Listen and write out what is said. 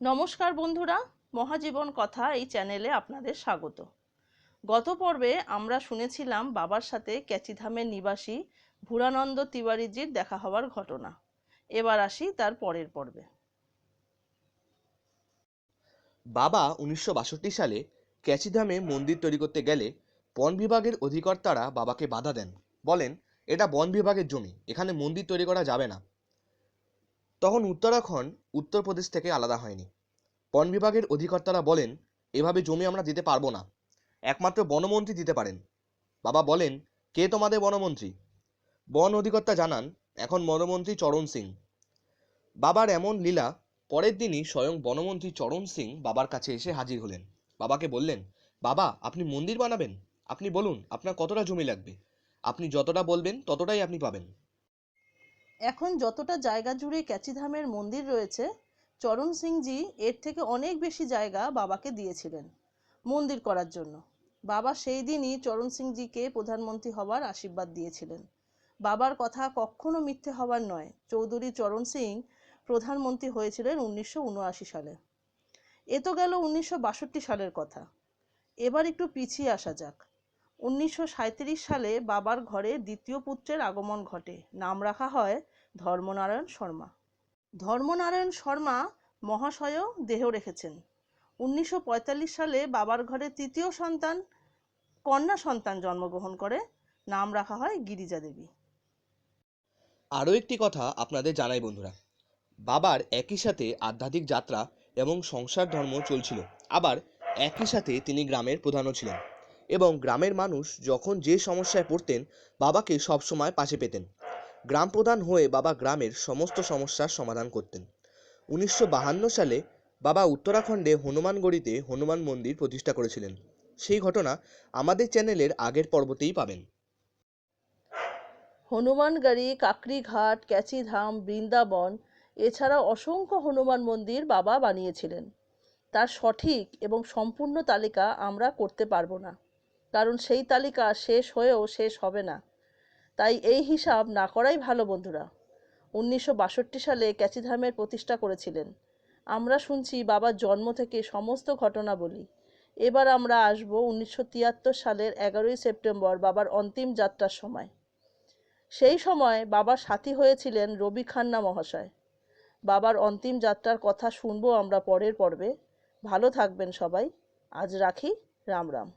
নমস্কার বন্ধুরা, মহাজীবন কথা এই চ্যানেলে আপনাদের স্বাগত। গত পর্বে আমরা শুনেছিলাম বাবার সাথে ক্যাচিধামের নিবাসী ভূরানন্দ তিওয়ারিজির দেখা হওয়ার ঘটনা। এবার আসি তার পরের পর্বে। বাবা 1962 সালে ক্যাচিধামে মন্দির তৈরি করতে গেলে বন বিভাগের অধিকর্তারা বাবাকে বাধা দেন। বলেন, এটা বন বিভাগের জমি, এখানে মন্দির তৈরি করা যাবে না। তখন উত্তরাখণ্ড উত্তরপ্রদেশ থেকে আলাদা হয়নি। বন বিভাগের অধিকর্তারা বলেন, এভাবে জমি আমরা দিতে পারবো না, একমাত্র বনমন্ত্রী দিতে পারেন। বাবা বলেন, কে তোমাদের বনমন্ত্রী? বন অধিকর্তা জানান, এখন বনমন্ত্রী চরণ সিং। বাবার এমন লীলা, পরের দিনই স্বয়ং বনমন্ত্রী চরণ সিং বাবার কাছে এসে হাজির হলেন। বাবাকে বললেন, বাবা আপনি মন্দির বানাবেন, আপনি বলুন আপনার কতটা জমি লাগবে, আপনি যতটা বলবেন ততটাই আপনি পাবেন। এখন যতটা জায়গা জুড়ে ক্যাচিধামের মন্দির রয়েছে, চরণ সিংজি এর থেকে অনেক বেশি জায়গা বাবাকে দিয়েছিলেন মন্দির করার জন্য। বাবা সেই দিনই চরণ সিংজিকে প্রধানমন্ত্রী হওয়ার আশীর্বাদ দিয়েছিলেন। বাবার কথা কখনো মিথ্যে হবার নয়। চৌধুরী চরণ সিং প্রধানমন্ত্রী হয়েছিলেন 1979 সালে। এ তো গেল 1962 সালের কথা। এবার একটু পিছিয়ে আসা যাক। 1937 সালে বাবার ঘরে দ্বিতীয় পুত্রের আগমন ঘটে। নাম রাখা হয় ধর্মনারায়ণ শর্মা। ধর্মনারায়ণ শর্মা মহাশয়ও দেহ রেখেছেন। 1945 সালে বাবার ঘরে তৃতীয় সন্তান, কন্যা সন্তান জন্মগ্রহণ করে। নাম রাখা হয় গিরিজা দেবী। আরও একটি কথা আপনাদের জানাই বন্ধুরা, বাবার একই সাথে আধ্যাত্মিক যাত্রা এবং সংসার ধর্ম চলছিল, আবার একই সাথে তিনি গ্রামের প্রধানও ছিলেন এবং গ্রামের মানুষ যখন যে সমস্যায় পড়তেন বাবাকে সবসময় পাশে পেতেন। গ্রাম প্রধান হয়ে বাবা গ্রামের সমস্ত সমস্যার সমাধান করতেন। 1952 সালে বাবা উত্তরাখণ্ডে হনুমানগড়িতে হনুমান মন্দির প্রতিষ্ঠা করেছিলেন। সেই ঘটনা আমাদের চ্যানেলের আগের পর্বতেই পাবেন। হনুমানগড়ি, কাকরিঘাট, ক্যাচিধাম, বৃন্দাবন এছাড়াও অসংখ্য হনুমান মন্দির বাবা বানিয়েছিলেন। তার সঠিক এবং সম্পূর্ণ তালিকা আমরা করতে পারবো না, কারণ সেই তালিকা শেষ হয়েও শেষ হবে না। তাই এই হিসাব না করাই ভালো বন্ধুরা। 1962 সালে ক্যাচিধামের প্রতিষ্ঠা করেছিলেন। আমরা শুনছি বাবার জন্ম থেকে সমস্ত ঘটনা বলি। এবার আমরা আসব 1973 সালের 11ই সেপ্টেম্বর বাবার অন্তিম যাত্রার সময়। সেই সময় বাবার সাথী হয়েছিলেন রবি খান্না মহাশয়। বাবার অন্তিম যাত্রার কথা শুনবো আমরা পরের পর্বে। ভালো থাকবেন সবাই। আজ রাখি। রাম রাম।